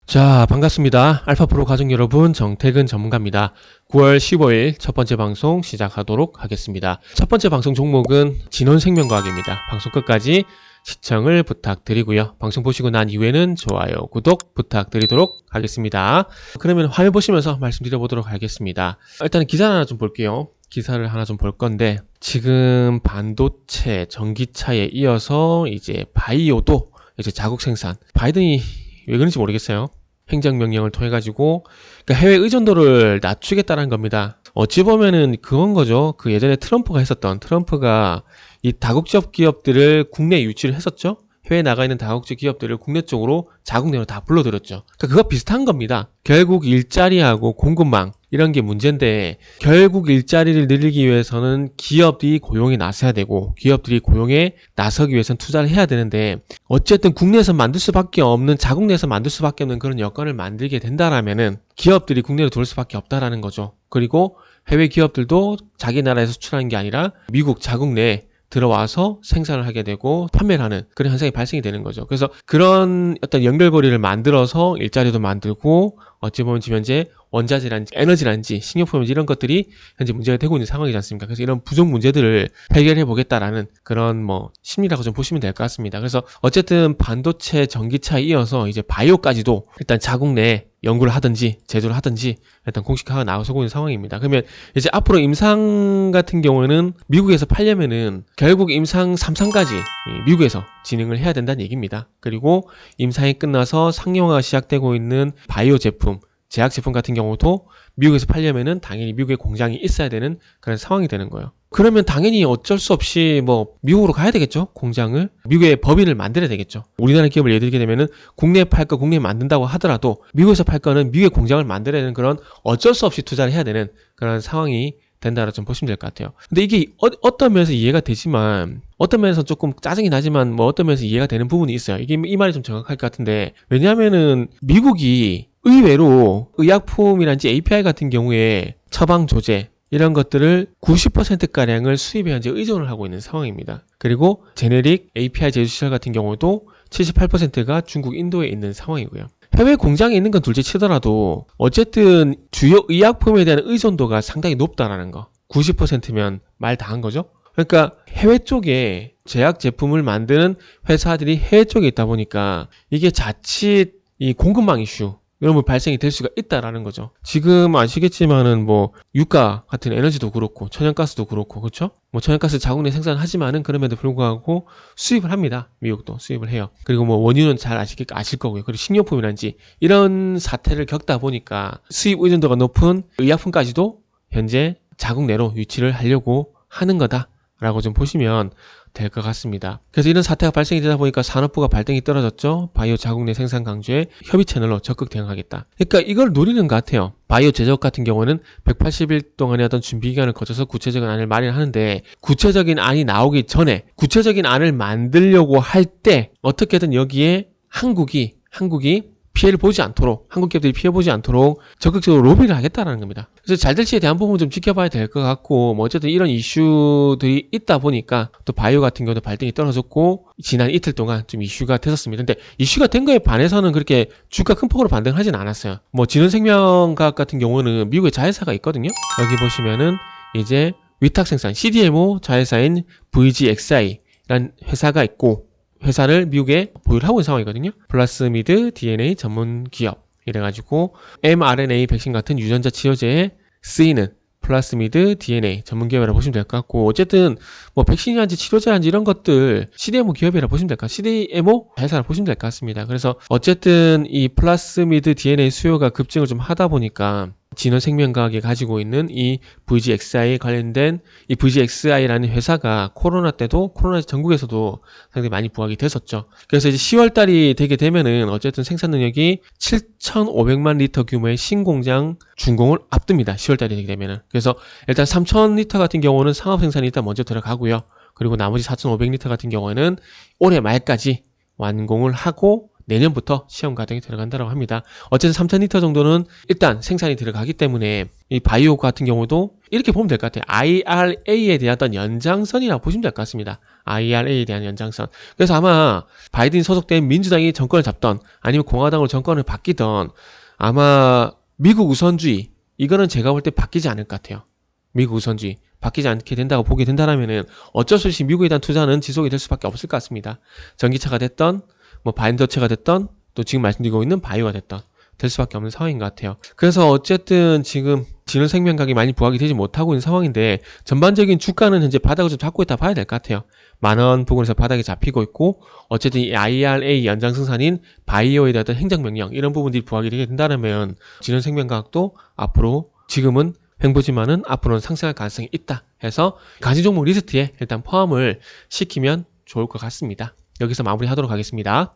자, 반갑습니다. 알파프로 가족 여러분, 정태근 전문가입니다. 9월 15일 첫 번째 방송 시작하도록 하겠습니다. 첫 번째 방송 종목은 진원생명과학입니다. 방송 끝까지 시청을 부탁드리고요. 방송 보시고 난 이후에는 좋아요, 구독 부탁드리도록 하겠습니다. 그러면 화면 보시면서 말씀드려보도록 하겠습니다. 일단은 기사 하나 좀 볼게요. 기사를 하나 좀 볼 건데, 지금 반도체, 전기차에 이어서 이제 바이오도 이제 자국 생산, 바이든이 왜 그런지 모르겠어요. 행정명령을 통해 가지고 그러니까 해외 의존도를 낮추겠다는 겁니다. 어찌 보면은 그건 거죠. 그 예전에 트럼프가 이 다국적 기업들을 국내에 유치를 했었죠. 해외에 나가 있는 다국적 기업들을 국내 쪽으로 자국 내로 다 불러들였죠. 그러니까 그거 비슷한 겁니다. 결국 일자리하고 공급망 이런 게 문제인데, 결국 일자리를 늘리기 위해서는 기업들이 고용에 나서야 되고, 기업들이 고용에 나서기 위해서는 투자를 해야 되는데, 어쨌든 국내에서 만들 수밖에 없는, 자국 내에서 만들 수밖에 없는 그런 여건을 만들게 된다라면은 기업들이 국내로 들어올 수밖에 없다라는 거죠. 그리고 해외 기업들도 자기 나라에서 수출하는 게 아니라 미국 자국 내에 들어와서 생산을 하게 되고 판매를 하는 그런 현상이 발생이 되는 거죠. 그래서 그런 어떤 연결고리를 만들어서 일자리도 만들고, 어찌 보면 지금 현재 원자재란지 에너지란지 식료품인지 이런 것들이 현재 문제가 되고 있는 상황이지 않습니까? 그래서 이런 부족 문제들을 해결해 보겠다라는 그런 심리라고 좀 보시면 될 것 같습니다. 그래서 어쨌든 반도체, 전기차에 이어서 이제 바이오까지도 일단 자국 내에 연구를 하든지 제조를 하든지 일단 공식화가 나서고 있는 상황입니다. 그러면 이제 앞으로 임상 같은 경우에는 미국에서 팔려면은 결국 임상 3상까지 미국에서 진행을 해야 된다는 얘기입니다. 그리고 임상이 끝나서 상용화가 시작되고 있는 바이오 제품, 제약 제품 같은 경우도 미국에서 팔려면은 당연히 미국에 공장이 있어야 되는 그런 상황이 되는 거예요. 그러면 당연히 어쩔 수 없이 미국으로 가야 되겠죠. 공장을 미국의 법인을 만들어야 되겠죠. 우리나라 기업을 예를 들게 되면은 국내에 팔 거 국내에 만든다고 하더라도 미국에서 팔 거는 미국의 공장을 만들어야 되는 그런 어쩔 수 없이 투자를 해야 되는 그런 상황이 된다라 좀 보시면 될 것 같아요. 근데 이게 어떤 면에서 이해가 되지만, 어떤 면에서 조금 짜증이 나지만 어떤 면에서 이해가 되는 부분이 있어요. 이게 이 말이 좀 정확할 것 같은데, 왜냐하면은 미국이 의외로 의약품이란지 API 같은 경우에 처방 조제 이런 것들을 90%가량을 수입에 현재 의존을 하고 있는 상황입니다. 그리고 제네릭 API 제조시설 같은 경우도 78%가 중국, 인도에 있는 상황이고요. 해외 공장에 있는 건 둘째 치더라도 어쨌든 주요 의약품에 대한 의존도가 상당히 높다라는 거. 90%면 말 다 한 거죠. 그러니까 해외 쪽에 제약 제품을 만드는 회사들이 해외 쪽에 있다 보니까 이게 자칫 이 공급망 이슈 이런 거 발생이 될 수가 있다라는 거죠. 지금 아시겠지만은 유가 같은 에너지도 그렇고 천연가스도 그렇고, 그렇죠? 천연가스 자국 내 생산을 하지만은 그럼에도 불구하고 수입을 합니다. 미국도 수입을 해요. 그리고 원유는 잘 아실 거고요. 그리고 식료품이란지 이런 사태를 겪다 보니까 수입 의존도가 높은 의약품까지도 현재 자국 내로 유치를 하려고 하는 거다라고 좀 보시면 될 것 같습니다. 그래서 이런 사태가 발생이 되다 보니까 산업부가 발등이 떨어졌죠. 바이오 자국 내 생산 강조에 협의 채널로 적극 대응하겠다. 그러니까 이걸 노리는 것 같아요. 바이오 제조업 같은 경우는 180일 동안의 어떤 준비 기간을 거쳐서 구체적인 안을 마련하는데, 구체적인 안이 나오기 전에 구체적인 안을 만들려고 할 때 어떻게든 여기에 한국이 피해를 보지 않도록, 한국 기업들이 피해 보지 않도록 적극적으로 로비를 하겠다라는 겁니다. 그래서 잘 될지에 대한 부분 좀 지켜봐야 될 것 같고, 어쨌든 이런 이슈들이 있다 보니까 또 바이오 같은 경우도 발등이 떨어졌고 지난 이틀 동안 좀 이슈가 됐었습니다. 근데 이슈가 된 거에 반해서는 그렇게 주가 큰 폭으로 반등을 하진 않았어요. 진원생명과학 같은 경우는 미국에 자회사가 있거든요. 여기 보시면은 이제 위탁 생산 CDMO 자회사인 VGXI라는 회사가 있고, 회사를 미국에 보유를 하고 있는 상황이거든요. 플라스미드 DNA 전문 기업 이래가지고 mRNA 백신 같은 유전자 치료제에 쓰이는 플라스미드 DNA 전문 기업이라고 보시면 될 것 같고, 어쨌든 백신이란지 치료제란지 이런 것들 CDMO 기업이라고 보시면 될 것 같아요. CDMO 회사라고 보시면 될 것 같습니다. 그래서 어쨌든 이 플라스미드 DNA 수요가 급증을 좀 하다 보니까 진원생명과학이 가지고 있는 이 VGXI 관련된 이 VGXI라는 회사가 코로나 때도 코로나 전국에서도 상당히 많이 부각이 됐었죠. 그래서 이제 10월 달이 되게 되면은 어쨌든 생산 능력이 7,500만 리터 규모의 신공장 준공을 앞둡니다. 10월 달이 되게 되면은. 그래서 일단 3,000리터 같은 경우는 상업 생산이 일단 먼저 들어가고요. 그리고 나머지 4,500리터 같은 경우에는 올해 말까지 완공을 하고 내년부터 시험 과정에 들어간다고 합니다. 어쨌든 3,000리터 정도는 일단 생산이 들어가기 때문에 이 바이오 같은 경우도 이렇게 보면 될 것 같아요. IRA에 대한 어떤 연장선이라고 보시면 될 것 같습니다. IRA에 대한 연장선. 그래서 아마 바이든이 소속된 민주당이 정권을 잡던 아니면 공화당으로 정권을 바뀌던 아마 미국 우선주의 이거는 제가 볼 때 바뀌지 않을 것 같아요. 미국 우선주의 바뀌지 않게 된다고 보게 된다면은 어쩔 수 없이 미국에 대한 투자는 지속이 될 수밖에 없을 것 같습니다. 전기차가 됐던 뭐 반도체가 됐던 또 지금 말씀드리고 있는 바이오가 됐던 될 수밖에 없는 상황인 것 같아요. 그래서 어쨌든 지금 진원생명과학이 많이 부각이 되지 못하고 있는 상황인데 전반적인 주가는 현재 바닥을 좀 잡고 있다 봐야 될 것 같아요. 10,000원 부근에서 바닥이 잡히고 있고 어쨌든 이 IRA 연장생산인 바이오에 대한 행정명령 이런 부분들이 부각이 되게 된다면 진원생명과학도 앞으로 지금은 횡보지만은 앞으로는 상승할 가능성이 있다 해서 가지 종목 리스트에 일단 포함을 시키면 좋을 것 같습니다. 여기서 마무리하도록 하겠습니다.